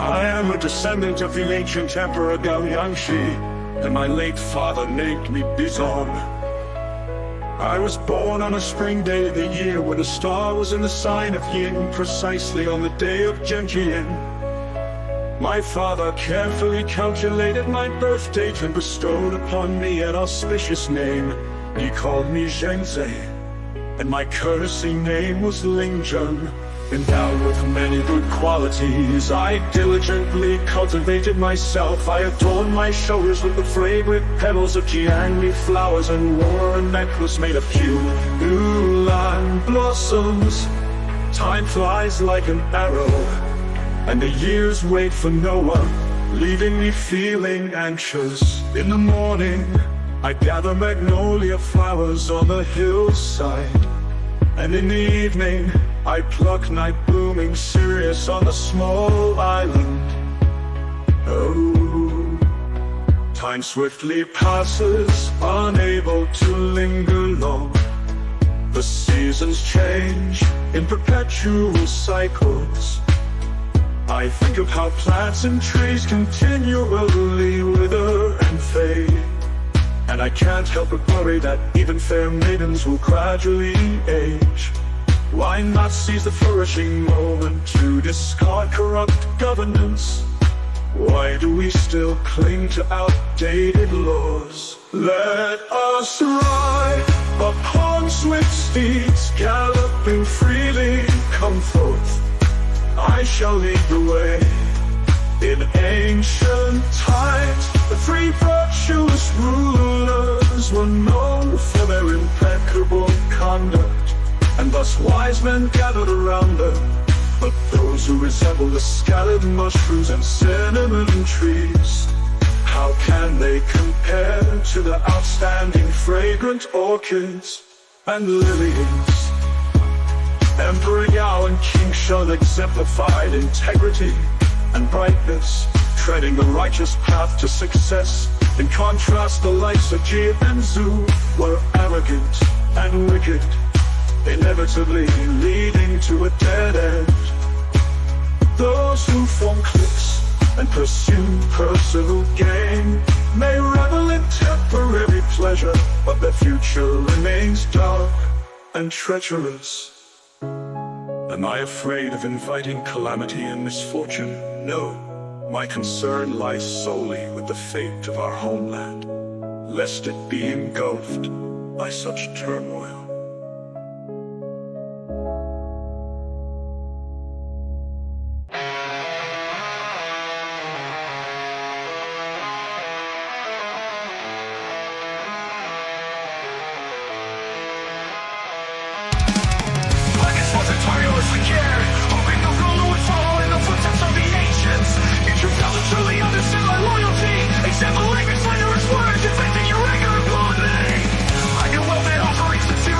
I am a descendant of the ancient Emperor Qu Yuan, and my late father named me Bizon. I was born on a spring day of the year when the star was in the sign of Yin, precisely on the day of Zhenjian. My father carefully calculated my birth date and bestowed upon me an auspicious name. He called me Zhengzhe, and my courtesy name was Lingjun. Endowed with many good qualities, I diligently cultivated myself. I adorned my shoulders with the fragrant petals of jiangli flowers and wore a necklace made of Qu Yuan blossoms. Time flies like an arrow, and the years wait for no one, leaving me feeling anxious. In the morning, I gather magnolia flowers on the hillside, and in the evening, I pluck night blooming cereus on a small island. Oh, time swiftly passes, unable to linger long. The seasons change in perpetual cycles. I think of how plants and trees continually wither and fade, and I can't help but worry that even fair maidens will gradually age. Why not seize the flourishing moment to discard corrupt governance? Why do we still cling to outdated laws? Let us ride upon swift steeds, galloping freely. Come forth, I shall lead the way. In ancient times, the three virtuous rulers were known for their impeccable conduct, and thus wise men gathered around them. But those who resemble the scattered mushrooms and cinnamon trees, how can they compare to the outstanding fragrant orchids and lilies? Emperor Yao and King Shun exemplified integrity and brightness, treading the righteous path to success. In contrast, the likes of Jie and Zhu were arrogant and wicked, inevitably leading to a dead end. Those who form cliques and pursue personal gain may revel in temporary pleasure, but their future remains dark and treacherous. Am I afraid of inviting calamity and misfortune? No, my concern lies solely with the fate of our homeland, lest it be engulfed by such turmoil. Truly understand my loyalty. Accept the language, slanderous words, infecting your record upon me. I can well bid offerings sincere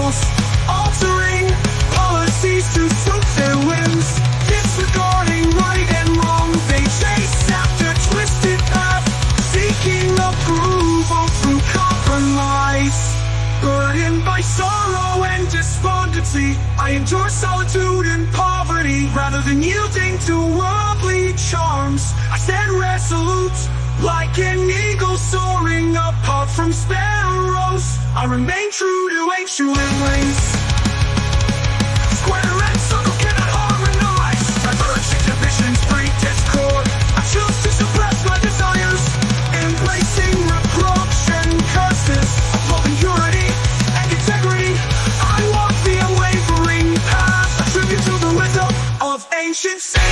rules, altering policies to suit their whims. Disregarding right and wrong, they chase after twisted paths, seeking approval through compromise. Burdened by sorrow and despondency, I endure solitude and poverty. Rather than yielding to worldly charms, I stand resolute, like an eagle soaring apart from sparrows. I remain true to ancient ways. Square and circle cannot harmonize. Diverging divisions breed discord. I choose to suppress my desires, embracing reproach and curses, upholding purity and integrity. I walk the unwavering path, a tribute to the wisdom of ancient sages.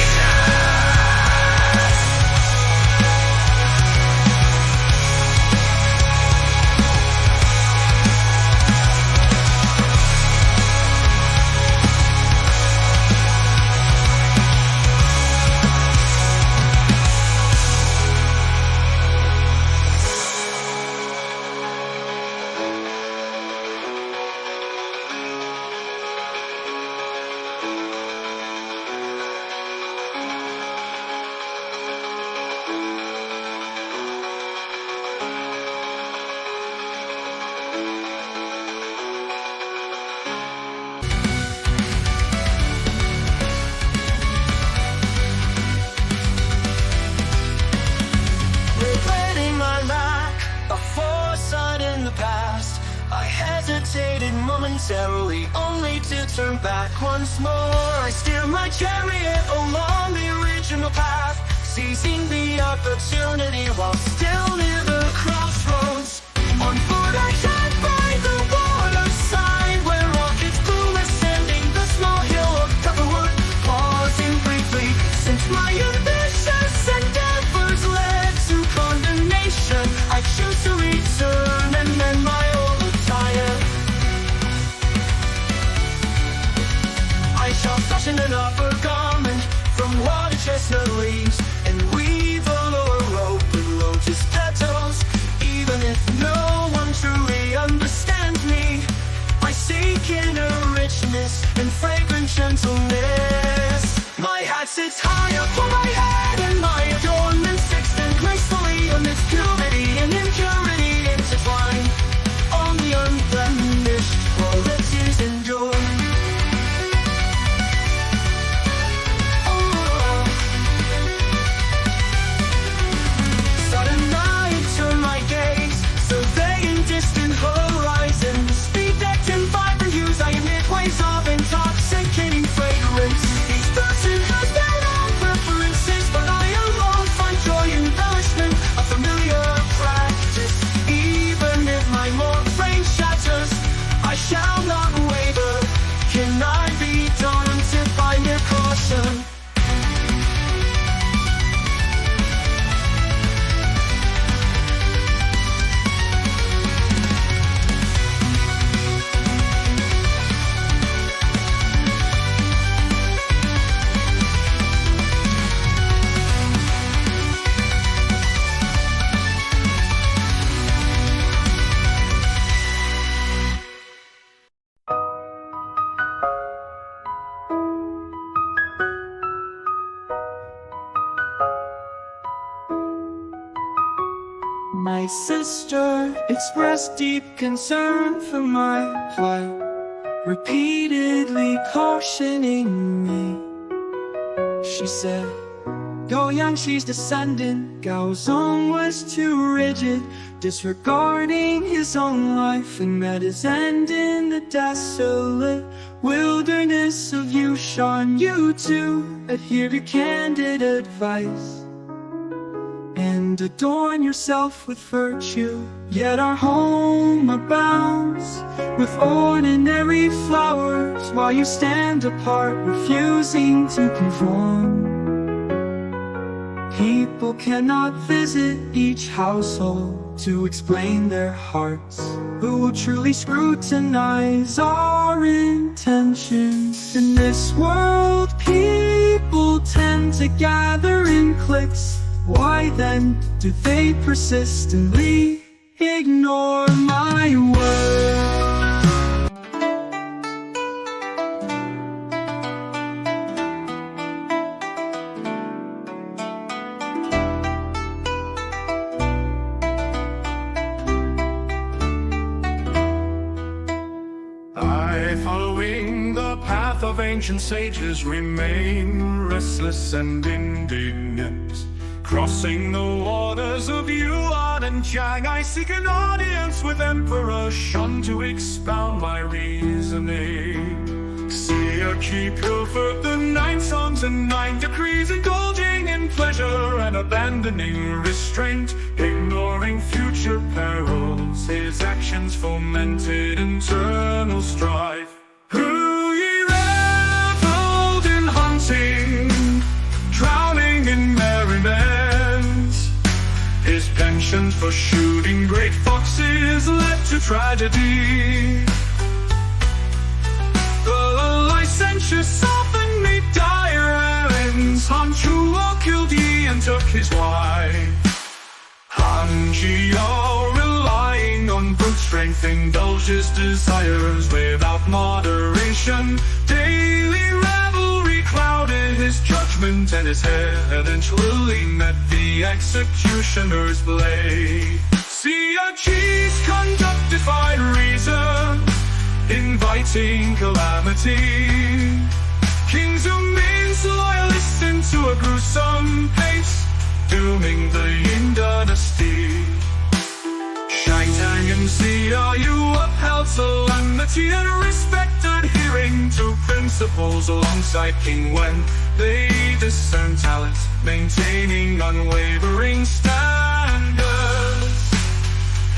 Regretting my lack of foresight in the past, I hesitated momentarily, only to turn back once more. I steer my chariot along the original path, seizing the opportunity while still near the crossroads. On foot I drive by the waterside, where orchids bloom, ascending the small hill of pepperwood, pausing briefly, since my ambitious endeavors led to condemnation. I choose to return and mend my old attire. I shall fashion an upper garment from water chestnut leaves, and weave a lower robe with lotus petals. Even if no one truly understands me, I seek inner richness and fragrant gentleness. My hat sits high upon my head, and my adornments extend gracefully amidst purity and impurity intertwined. On the unblemished qualities endure. Sudden I turn my gaze, surveying distant horizons. Speed-decked in vibrant hues, I emit waves of intoxicating fragrance. Each person has their own preferences, but I alone find joy in embellishment, a familiar practice. Even if my mortal frame shatters, I shall not waver. Can I be daunted by mere caution? My sister expressed deep concern for my plight, repeatedly cautioning me. She said, Qu Yuan, she's descendant. Gao Zong was too rigid, disregarding his own life, and met his end in the desolate wilderness of Yushan. You too adhere to candid advice and adorn yourself with virtue. Yet our home abounds with ordinary flowers, while you stand apart, refusing to conform. People cannot visit each household to explain their hearts. Who will truly scrutinize our intentions? In this world, people tend to gather in cliques. Why then do they persistently ignore my word? following the path of ancient sages, remain restless and indignant. Crossing the waters of Yuan and Jiang, I seek an audience with Emperor Shun to expound my reasoning. See a keep pilfered the 9 songs and 9 decrees, indulging in pleasure and abandoning restraint, ignoring future perils. His actions fomented internal strife. Who ye reveled in hunting, drowning in merriment. His penchant for shooting great foxes led to tragedy. The licentious often made dire errands. Han Chuo killed Yi and took his wife. Han Jio, relying on brute strength, indulged his desires without moderation. Daily revelry clouded his judgment, and his head eventually met the executioner's blade. Xia Qi's conduct defied reason, inviting calamity. King Zumin's loyalists into a gruesome pace, dooming the Yin dynasty. Shang Tang and Xia Yu upheld solemnity and respect, adhering to principles alongside King Wen. They discern talent, maintaining unwavering standards.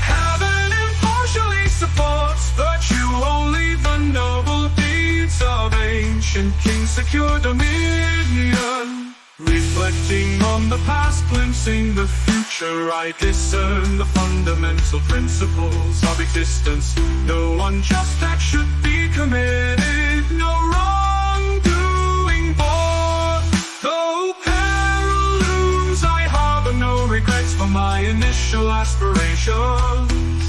Heaven impartially supports virtue, only the noble deeds of ancient kings secure dominion. Reflecting on the past, glimpsing the future, I discern the fundamental principles of existence. No unjust act should be committed, no wrongdoing born. Though peril looms, I harbor no regrets for my initial aspirations.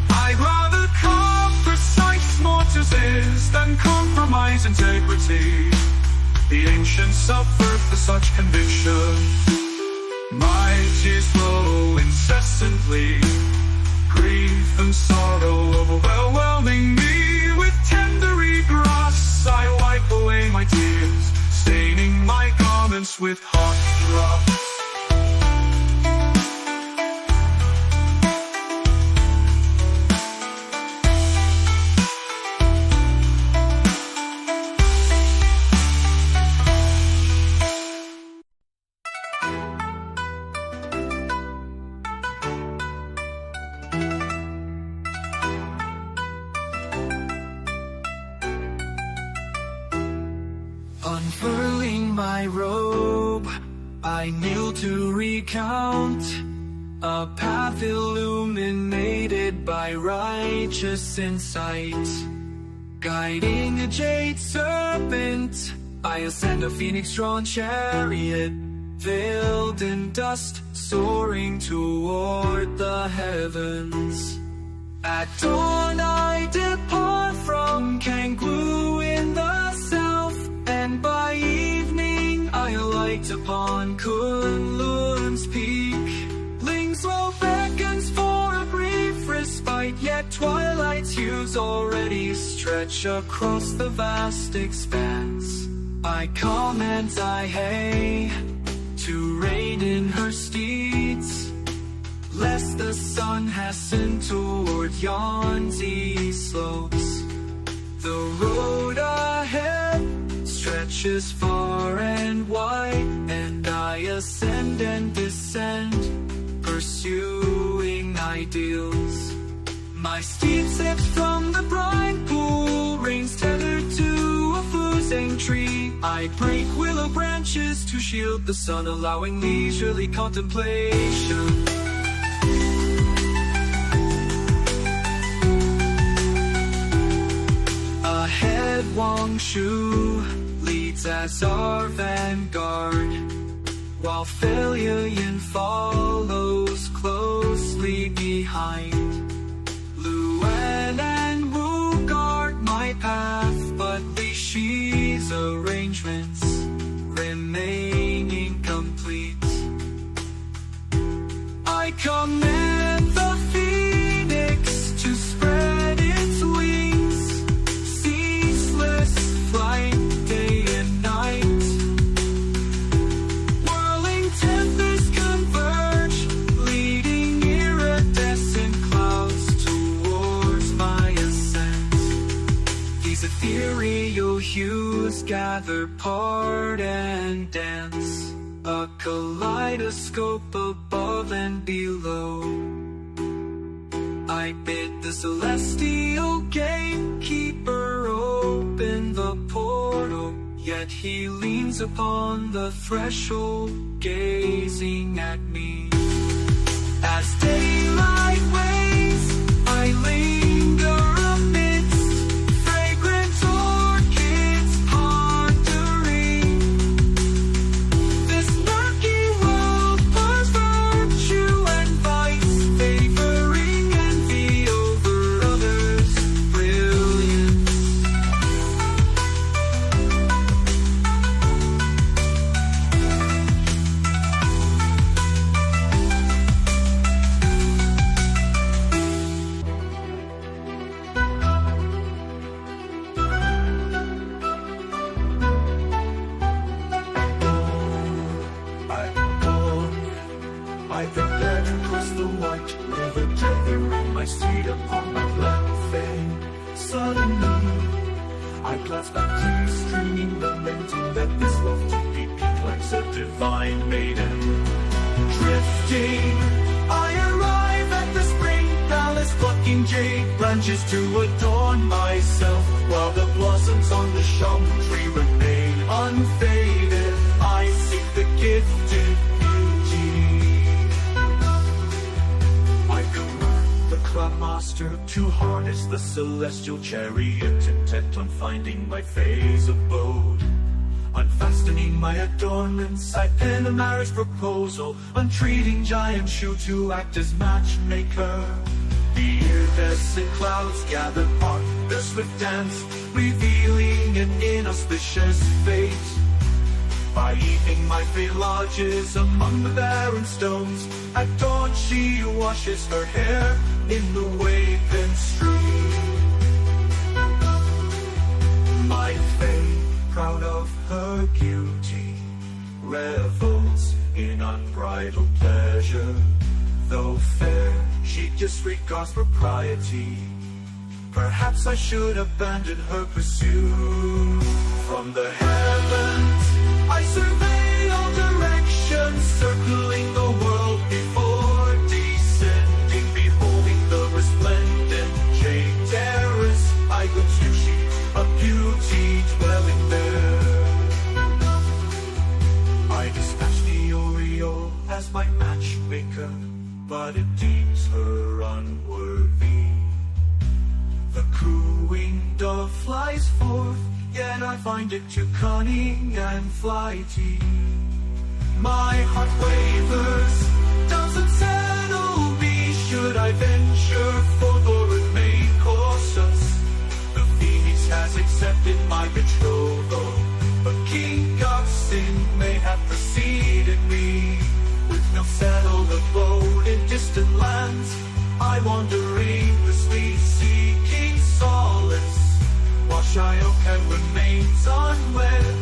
I'd rather carve precise mortises than compromise integrity. The ancients suffered for such conviction. My tears flow incessantly, grief and sorrow overwhelming me. With tender egress I wipe away my tears, staining my garments with hot drops. Unfurling my robe, I kneel to recount a path illuminated by righteous insight. Guiding a jade serpent, I ascend a phoenix-drawn chariot, veiled in dust, soaring toward the heavens. At dawn I depart from Kangwu in the south, and by evening I alight upon Kunlun's peak. Lingswell beckons for a brief respite, yet twilight's hues already stretch across the vast expanse. I command Zai to rein in her steeds, lest the sun hasten toward Yanzi slopes. The road ahead stretches far and wide, and I ascend and descend, pursuing ideals. My steed sips from the brine pool, reins tethered to a fusang tree. I break willow branches to shield the sun, allowing leisurely contemplation. Ahead Wang Shu leads as our vanguard, while Failure Yin follows closely behind. Luan and Wu guard my path, but Li Shi's arrangements remain incomplete. I command the phoenix to spread its wings, ethereal hues gather, part and dance, a kaleidoscope above and below. I bid the celestial gatekeeper open the portal, yet he leans upon the threshold, gazing at me. As daylight wanes, I linger amidst fragrant orchids, pondering. This murky world pours virtue and vice, favoring envy over others' brilliance. I prepare to cross the white river, tethering my steed upon my black fame. Suddenly, I glance back to you, streaming, lamenting that this lofty peak lacks a divine maiden. Drifting, I arrive at the spring palace, plucking jade branches to adorn myself, while the blossoms on the shum tree remain unfaded. I seek the gifted beauty. The club master to harness the celestial chariot, intent on finding my phase abode. Unfastening my adornments, I pen a marriage proposal, untreating giant Shu to act as matchmaker. The iridescent clouds gather part their swift dance, revealing an inauspicious fate. By evening my fate lodges among the barren stones. At dawn she washes her hair in the waving stream. My fate, proud of her beauty, revels in unbridled pleasure. Though fair, she disregards propriety. Perhaps I should abandon her pursuit. From the heavens I survey all directions, circling the world before descending, beholding the resplendent jade terrace. I go to she, a beauty dwelling there. I dispatch the Oriole as my matchmaker, but it deems her unworthy. The cooing dove flies forth, yet I find it too cunning and flighty. My heart wavers, doesn't settle me. Should I venture forth or remain cautious? The phoenix has accepted my betrothal, but King Sin may have preceded me. With no settled abode in distant lands, I wander aimlessly, seeking solace, while Shiokan remains unwed.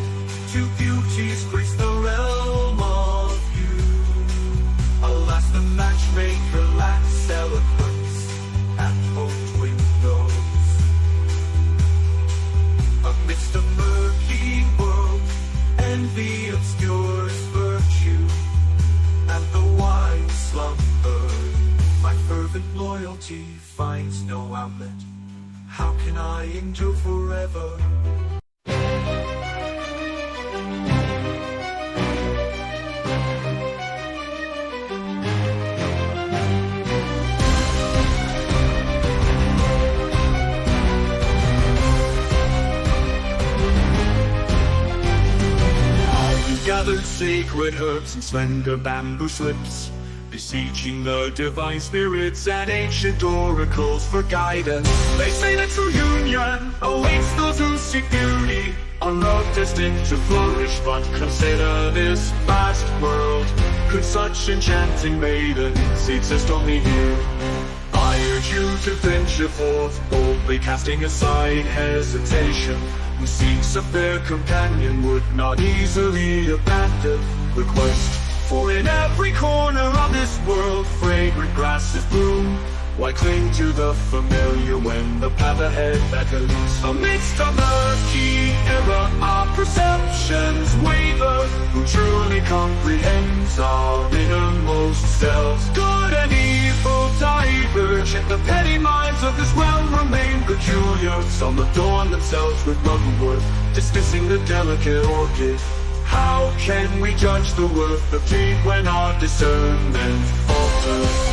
Two beauties grace the realm of you. Alas, the matchmaker lacks eloquence at both windows. Amidst a murky world, envy obscures virtue, and the wise slumber. My fervent loyalty finds no outlet. How can I endure forever? I gathered sacred herbs and slender bamboo slips, beseeching the divine spirits and ancient oracles for guidance. They say that true union awaits those who seek beauty, a love destined to flourish. But consider this vast world, could such enchanting maidens exist only here? I urge you to venture forth, boldly casting aside hesitation. Who seeks a fair companion would not easily abandon the quest. For in every corner of this world, fragrant grasses bloom, Why cling to the familiar when the path ahead beckons? Amidst a murky era, our perceptions waver. Who truly comprehends our innermost selves? Good and evil diverge, yet the petty minds of this realm remain peculiar. Some adorn themselves with motherhood, dismissing the delicate orchid. How can we judge the worth of deed when our discernment falters?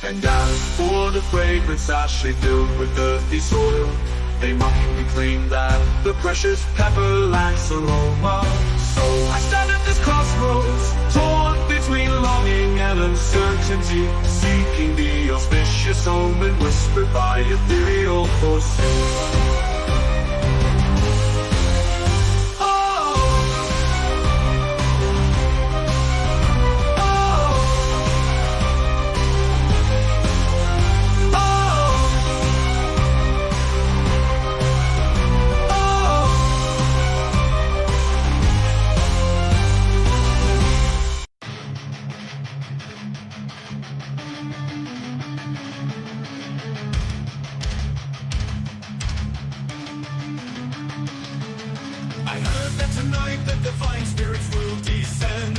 And as for the fragrance ashley filled with earthy soil, they mockingly claim that the precious pepper lacks aroma. So I stand at this crossroads, torn between longing and uncertainty, seeking the auspicious omen whispered by ethereal forces. I heard that tonight the divine spirits will descend,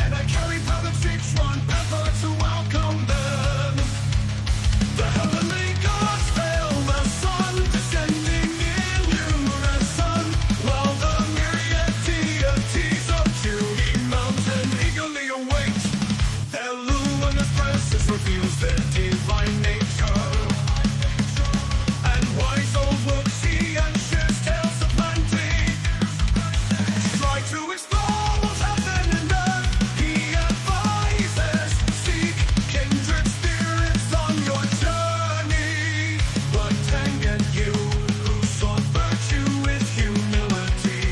and I carry powdered citron pepper to welcome them. The heavenly gods veil the sun, descending in unison, while the myriad deities of Qu Mountain eagerly await. Their luminous presence reveals their divine nature, and wise souls will see and share tales of plenty. Try to explore what's heaven and earth. He advises, seek kindred spirits on your journey. But dang at you, who sought virtue with humility,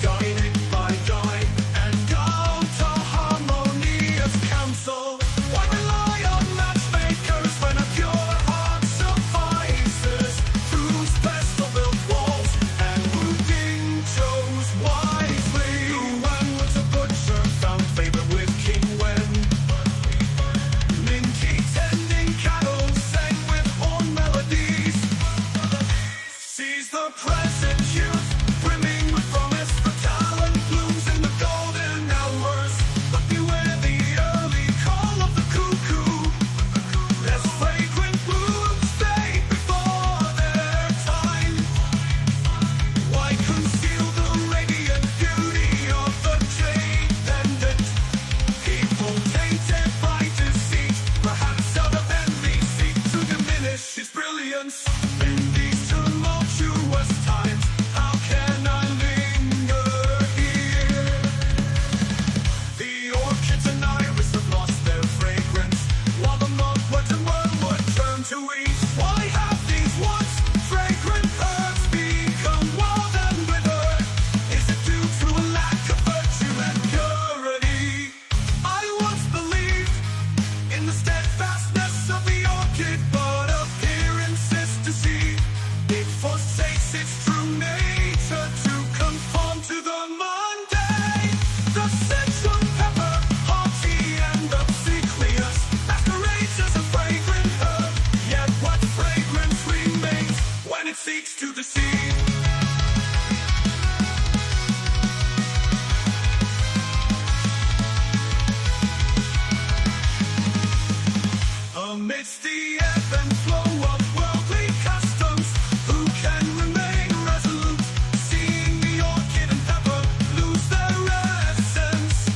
guided by guide and out to harmonious counsel. Why rely on matchmakers when a pure heart suffices? Truth's best of built walls and wounding chose wisely. Qu Yuan was a butcher, found favor with King Wen. Minty tending cattle, sang with horn melodies. Sees the present youth, brimming with promise for talent, blooms in the golden hours. But beware the early call of the cuckoo, as fragrant blooms fade before their time. Why conceal the radiant beauty of the jade pendant? People tainted by deceit, perhaps out of envy, seek to diminish its brilliance. In these tumultuous times, how can I linger here? The orchids and iris have lost their fragrance, while the mugwort and wormwood turn to weeds. Why have these once fragrant herbs become wild and withered? Is it due to a lack of virtue and purity? I once believed in the steadfastness of the orchid, but appearances deceive. It forsakes its true nature to conform to the mundane. The citron pepper, haughty and obsequious, masquerades as a fragrant herb. Yet what fragrance remains when it seeks to deceive? Amidst the ebb and flow of worldly customs, who can remain resolute, seeing the orchid and pepper lose their essence?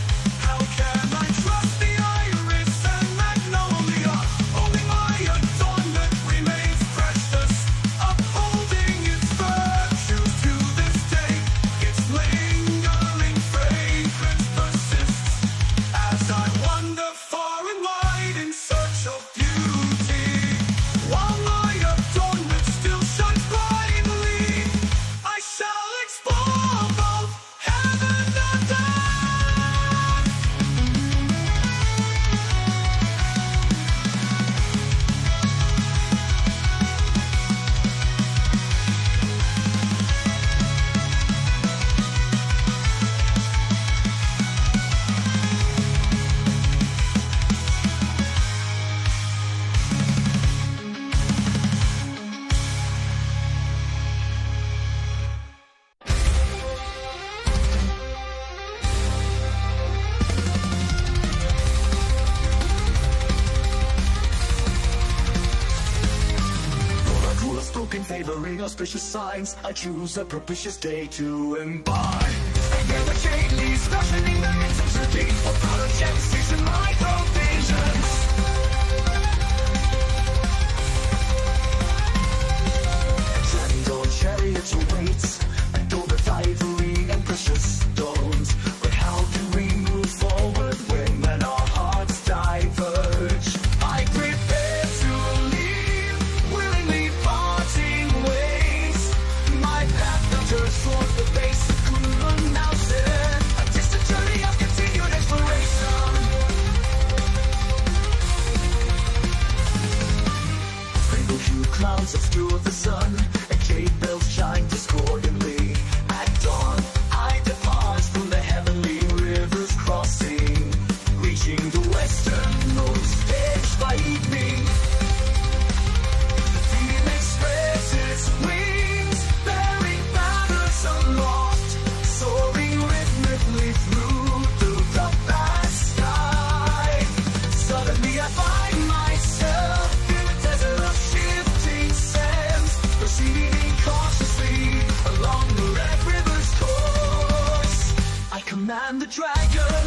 How can I trust the iris and magnolia? Only my adornment remains precious, upholding its virtues to this day. Its lingering fragrance persists as I wander far and wide in search of beauty. While my in favoring auspicious signs, I choose a propitious day to imbibe. And then the chain leads fashioning the intensity of projects and microvisions. Treading on chariots awaits, and over ivory and precious stones. But how do we move forward when our hearts diverge? I prepare to leave, willingly parting ways. My path now turns toward the base of Qu Yuan mountain, a distant journey of continued exploration. Rainbow hued clouds obscure the sun, and jade bells shine discordantly. At dawn, I depart from the heavenly rivers crossing, reaching the westernmost edge by evening. The phoenix spreads its wings, bearing banners aloft, soaring rhythmically through the vast sky. Suddenly I find myself in a desert of shifting sands, proceeding cautiously along the red river's course. I command the dragon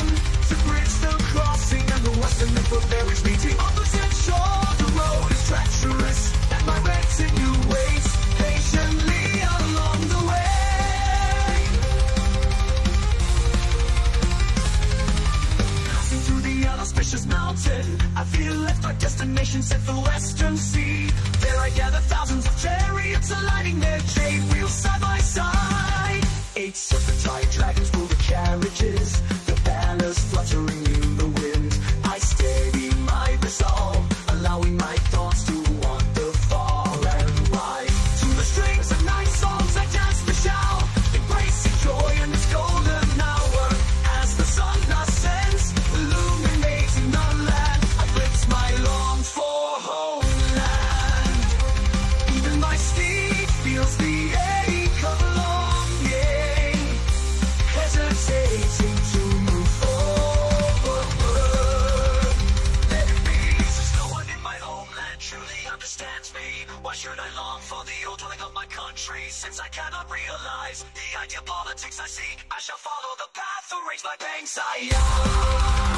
to bridge the crossing and the western river berries meeting on the same shore. The road is treacherous, and my retinue waits patiently along the way. Passing through the unauspicious mountain, I feel left our destination set the western sea. There I gather thousands of chariots aligning their jade wheels side by side. 8 serpentine dragons pull the carriages, the banners fluttering in the wind. I steady my resolve, allowing my thoughts to wander far and wide. To the strings of night songs I dance the shout, embracing joy in this golden hour. As the sun ascends, illuminating the land, I glimpse my longed for homeland. Even my steed feels the ache of longing, hesitating to move forward. Let it be, since no one in my homeland truly understands me. Why should I long for the old dwelling of my country, since I cannot realize the ideal politics I seek? I shall follow the path arranged by Bang Saya.